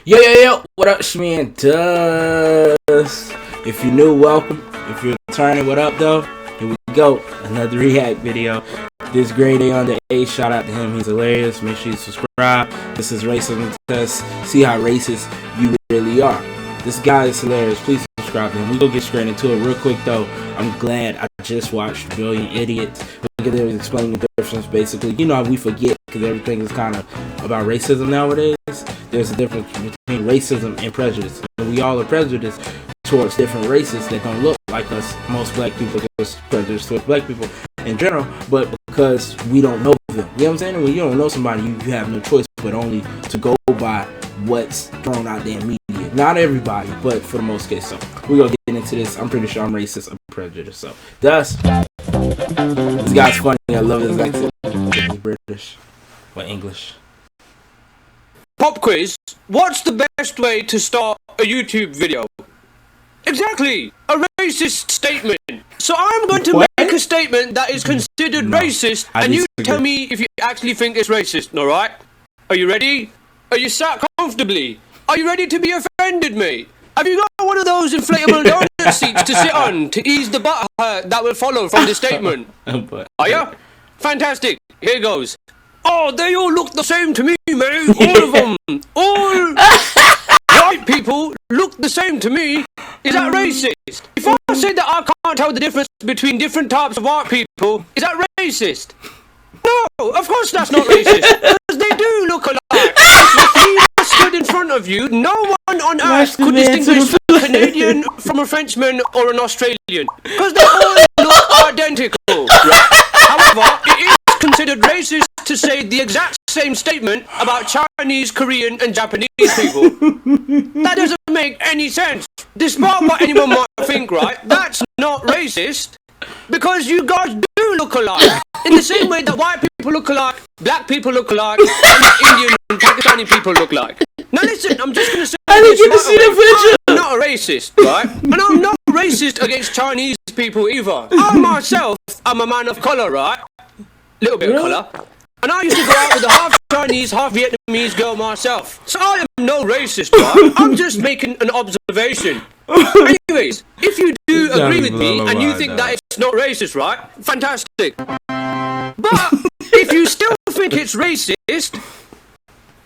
Yo, what up, Shman? Dust. If you're new, welcome. If you're returning, what up, though? Here we go. Another react video. This GradeAUnderA, shout out to him. He's hilarious. Make sure you subscribe. This is Racism Test. See how racist you really are. This guy is hilarious. Please subscribe to him. We go get straight into it real quick, though. I'm glad I just watched Brilliant Idiots. Look at them explaining the difference, basically. You know how we forget because everything is kind of about racism nowadays. There's a difference between racism and prejudice. And we all are prejudiced towards different races that don't look like us. Most black people are prejudiced towards black people in general, but because we don't know them. You know what I'm saying? When you don't know somebody, you have no choice but only to go by what's thrown out there in media. Not everybody, but for the most case. So we're gonna get into this. I'm pretty sure I'm racist, I'm prejudiced. So Dust. This guy's funny. I love his accent. He's British or English. Pop quiz. What's the best way to start a YouTube video? Exactly, a racist statement. So I'm going to make a statement that is considered racist, and you tell me if you actually think it's racist, alright? Are you ready? Are you sat comfortably? Are you ready to be offended, mate? Have you got one of those inflatable donut seats to sit on to ease the butt hurt that will follow from this statement? Are you? Fantastic, here goes. Oh, they all look the same to me, mate. All of them. All white people look the same to me. Is that racist? If I say that I can't tell the difference between different types of white people, is that racist? No, of course that's not racist. Because they do look alike. If we stood in front of you, no one on earth could distinguish a Canadian from a Frenchman or an Australian. Because they all look identical. Right? However, it is considered racist to say the exact same statement about Chinese, Korean and Japanese people. That doesn't make any sense. Despite what anyone might think, right, that's not racist because you guys do look alike. In the same way that white people look alike, black people look alike, and Indian and Pakistani people look alike. Now listen, I'm just going to say I'm not a racist, right? And I'm not racist against Chinese people either. I myself am a man of colour, right? Little bit of colour. And I used to go out with a half Chinese, half Vietnamese girl myself. So I am no racist, right? I'm just making an observation. Anyways, if you do agree with me and you think that it's not racist, right? Fantastic. But if you still think it's racist,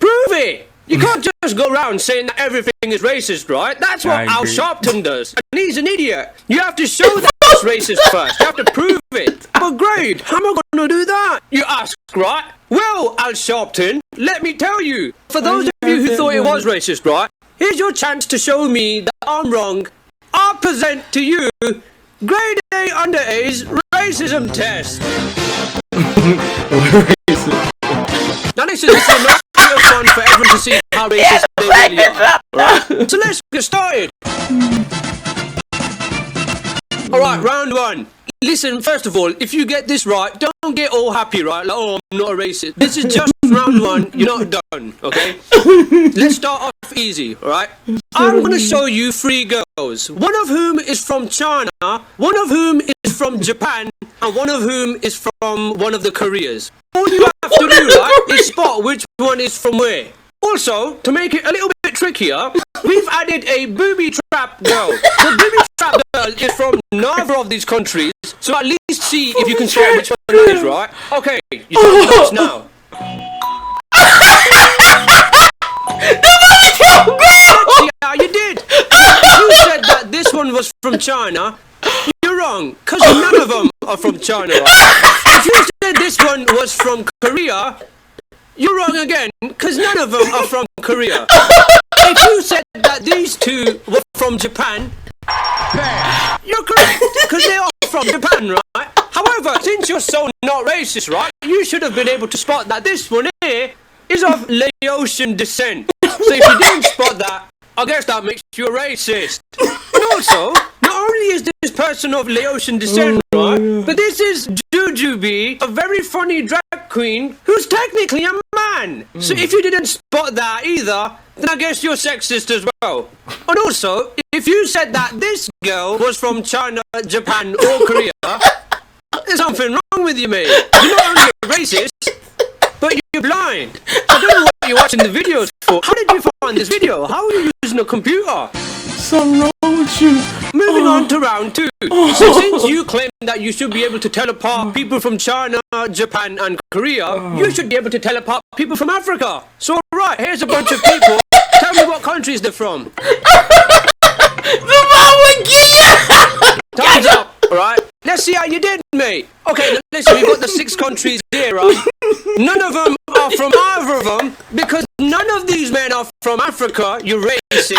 prove it. You can't just go around saying that everything is racist, right? That's what Al Sharpton does. And he's an idiot. You have to show that it's racist first. You have to prove it. But Grade, how am I going to do that? You ask, right? Well, Al Sharpton, let me tell you. For those of you who thought it was racist, right? Here's your chance to show me that I'm wrong. I present to you GradeAUnderA's Racism Test. Now listen, this is not real fun for everyone to see how racist they really are. Right? So let's get started. Alright, round one. Listen, first of all, if you get this right, don't get all happy, right? Like, oh, I'm not a racist. This is just round one. You're not done, okay? Let's start off easy, alright? I'm going to show you 3 girls. One of whom is from China, one of whom is from Japan, and one of whom is from one of the Koreas. All you have to do, right, is spot which one is from where. Also, to make it a little bit trickier, we've added a booby trap girl. The booby trap girl is from neither of these countries, so at least see if you can spot which one it is, right? Okay, you start now. Yeah, you did. You said that this one was from China. You're wrong, because none of them are from China, right? If you said this one was from Korea, you're wrong again, because none of them are from Korea. If you said that these 2 were from Japan, you're correct, because they are from Japan, right? However, since you're so not racist, right, you should have been able to spot that this one here is of Laotian descent. So if you didn't spot that, I guess that makes you a racist. And also, not only is this person of Laotian descent, right, but this is Jujubee, a very funny drag queen who's technically a man. So if you didn't spot that either, then I guess you're sexist as well. And also, if you said that this girl was from China, Japan or Korea, there's something wrong with you, mate. You're not only a racist, but you're blind. So I don't know what you're watching the videos for. How did you find this video? How are you using a computer? Something wrong with you. Moving on to round 2. So since you claim that you should be able to teleport people from China, Japan and Korea, you should be able to teleport people from Africa. So right, here's a bunch of people. Tell me what countries they're from. Time's up, alright? Let's see how you did, mate. Okay, now listen, we've got the 6 countries here, right? None of them are from either of them, because none of these men are from Africa, you racist.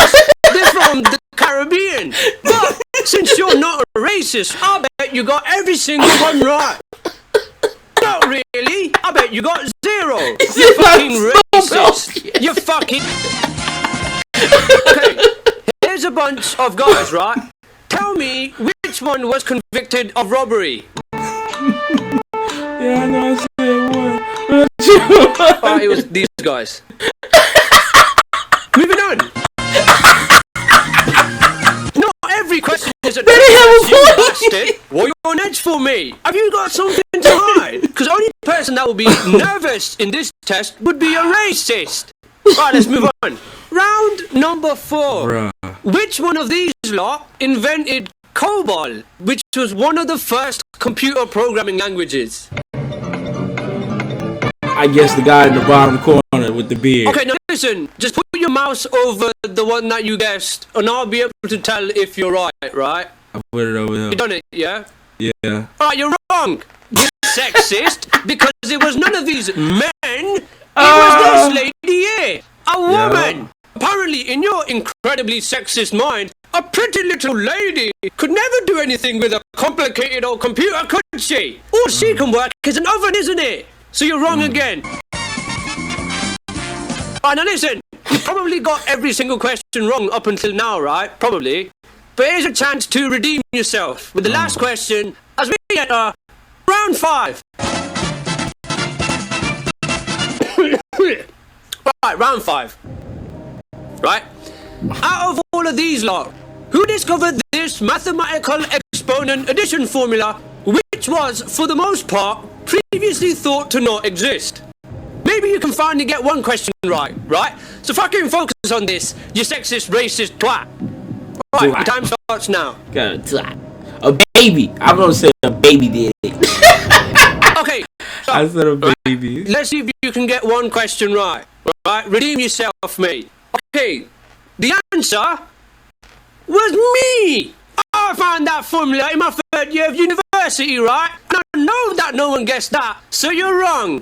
They're from the Caribbean. But since you're not a racist, I bet you got every single one right. Not really. I bet you got 0. You're fucking racist. You're fucking... Okay, here's a bunch of guys, right? Tell me which one was convicted of robbery. Yeah, I know I said one. Oh, it was these guys. Moving on. Not every question is a bastard. What are you on edge for me? Have you got something to hide? Because the only person that will be nervous in this test would be a racist. Right, let's move on. Round number 4. Bruh. Which one of these lot invented COBOL, which was one of the first computer programming languages? I guess the guy in the bottom corner with the beard. Okay, now listen. Just put your mouse over the one that you guessed, and I'll be able to tell if you're right, right? I put it over here. You done it, yeah? Yeah. Alright, you're wrong. You're sexist, because it was none of these men. It was this lady here. A woman. Yeah. Apparently, in your incredibly sexist mind, a pretty little lady could never do anything with a complicated old computer, could she? All she can work is an oven, isn't it? So you're wrong again. Alright, now listen. You probably got every single question wrong up until now, right? Probably. But here's a chance to redeem yourself with the last question as we enter round 5. Right, round 5. Right? Out of all of these lot, who discovered this mathematical exponent addition formula, which was, for the most part, previously thought to not exist? Maybe you can finally get one question right, right? So fucking focus on this, you sexist, racist twat. Right, the time starts now. A baby. I'm gonna say a baby did it. Okay. So, I said a baby. Let's see if you can get one question right. Right, redeem yourself, mate. Okay, the answer was me. I found that formula in my 3rd year of university, right? And I know that no one guessed that, so you're wrong.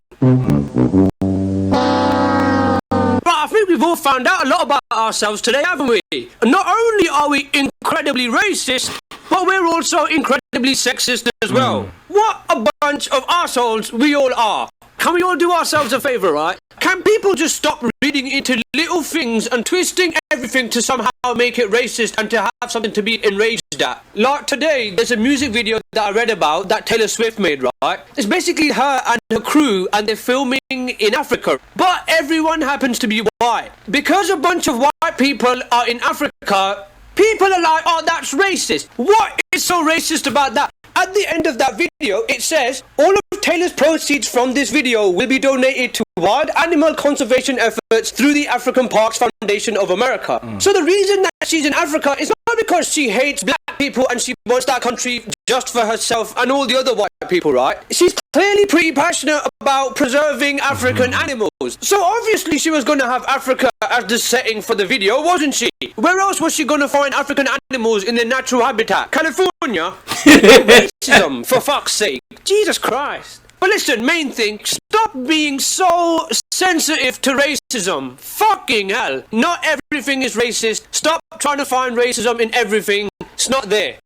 But I think we've all found out a lot about ourselves today, haven't we? And not only are we incredibly racist, but we're also incredibly sexist as well. What a bunch of assholes we all are. Can we all do ourselves a favour, right? Can people just stop reading into little things and twisting everything to somehow make it racist and to have something to be enraged at? Like today, there's a music video that I read about that Taylor Swift made, right? It's basically her and her crew and they're filming in Africa. But everyone happens to be white. Because a bunch of white people are in Africa, people are like, oh, that's racist. What is so racist about that? At the end of that video, it says, all of Taylor's proceeds from this video will be donated to wild animal conservation efforts through the African Parks Foundation of America. So the reason that she's in Africa is not because she hates black people and she wants that country just for herself and all the other white people, right? She's clearly pretty passionate about preserving African animals. So obviously she was going to have Africa as the setting for the video, wasn't she? Where else was she going to find African animals in their natural habitat? California? Racism, for fuck's sake. Jesus Christ. But listen, main thing, stop being so sensitive to racism. Fucking hell. Not everything is racist. Stop trying to find racism in everything. It's not there.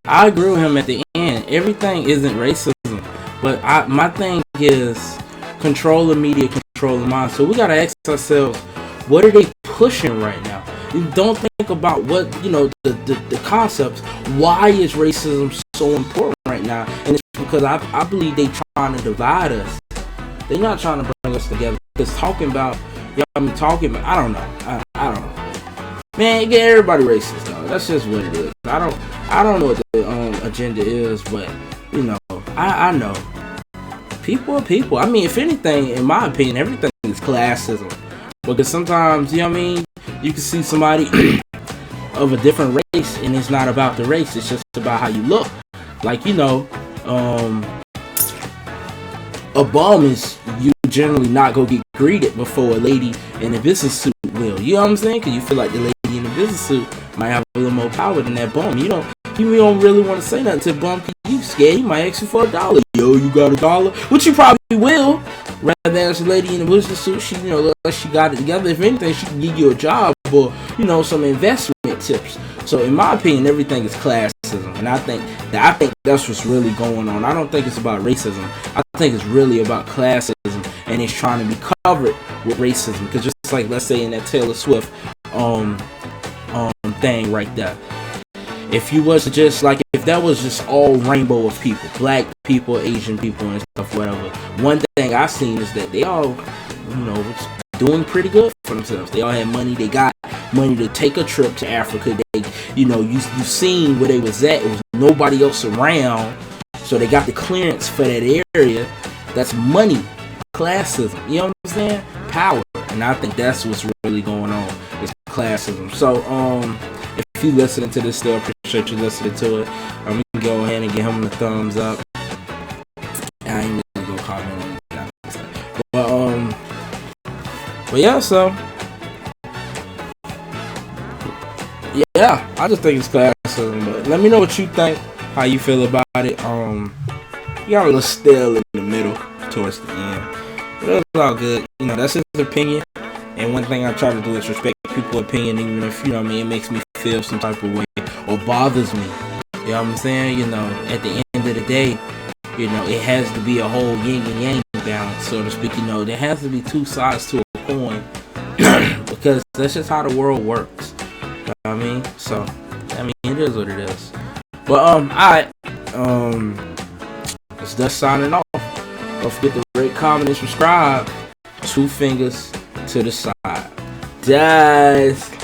I agree with him at the end. Everything isn't racism. But my thing is control the media, control the mind. So we gotta ask ourselves, what are they pushing right now? You don't think about what, the concepts. Why is racism so important right now? And it's because I believe they trying to divide us. They're not trying to bring us together. Because I don't know. I don't know. man, get everybody racist, dog. That's just what it is. I don't know what the agenda is, but you know, I know people are people. I mean, if anything, in my opinion, everything is classism. Because sometimes, you know what I mean, you can see somebody of a different race, and it's not about the race. It's just about how you look. Like, you know, a bum is you generally not gonna get greeted before a lady in a business suit will. You know what I'm saying? Because you feel like the lady in the business suit might have a little more power than that bum. You don't really want to say nothing to a bum because you scared he might ask you for $1. Yo, you got $1? Which you probably will. Rather than a lady in a business suit, she, you know, look like she got it together. If anything, she can give you a job or, you know, some investment tips. So in my opinion, everything is classism, and I think that's what's really going on. I don't think it's about racism. I think it's really about classism, and it's trying to be covered with racism. Because just like, let's say in that Taylor Swift thing right there, if you was just like, if that was just all rainbow of people, black people, Asian people, and stuff, whatever. One thing I seen is that they all, you know, doing pretty good for themselves. They all had money. They got money to take a trip to Africa. They, you know, you seen where they was at. It was nobody else around, so they got the clearance for that area. That's money, classism. You know what I'm saying? Power, and I think that's what's really going on. Is classism. So, if you listening to this still, appreciate you listening to it. We can go ahead and give him the thumbs up. I ain't really gonna comment on that. But yeah, so yeah, I just think it's classism. But let me know what you think, how you feel about it. You got a little still in the middle towards the end, but it's all good. You know, that's his opinion. And one thing I try to do is respect people's opinion, even if, you know what I mean, it makes me feel some type of way or bothers me. You know what I'm saying? You know, at the end of the day, you know, it has to be a whole yin and yang balance, so to speak. You know, there has to be two sides to a coin because that's just how the world works. You know what I mean? So, I mean, it is what it is. But alright, it's Dust signing off. Don't forget to rate, comment, and subscribe. 2 fingers to the side. Dust.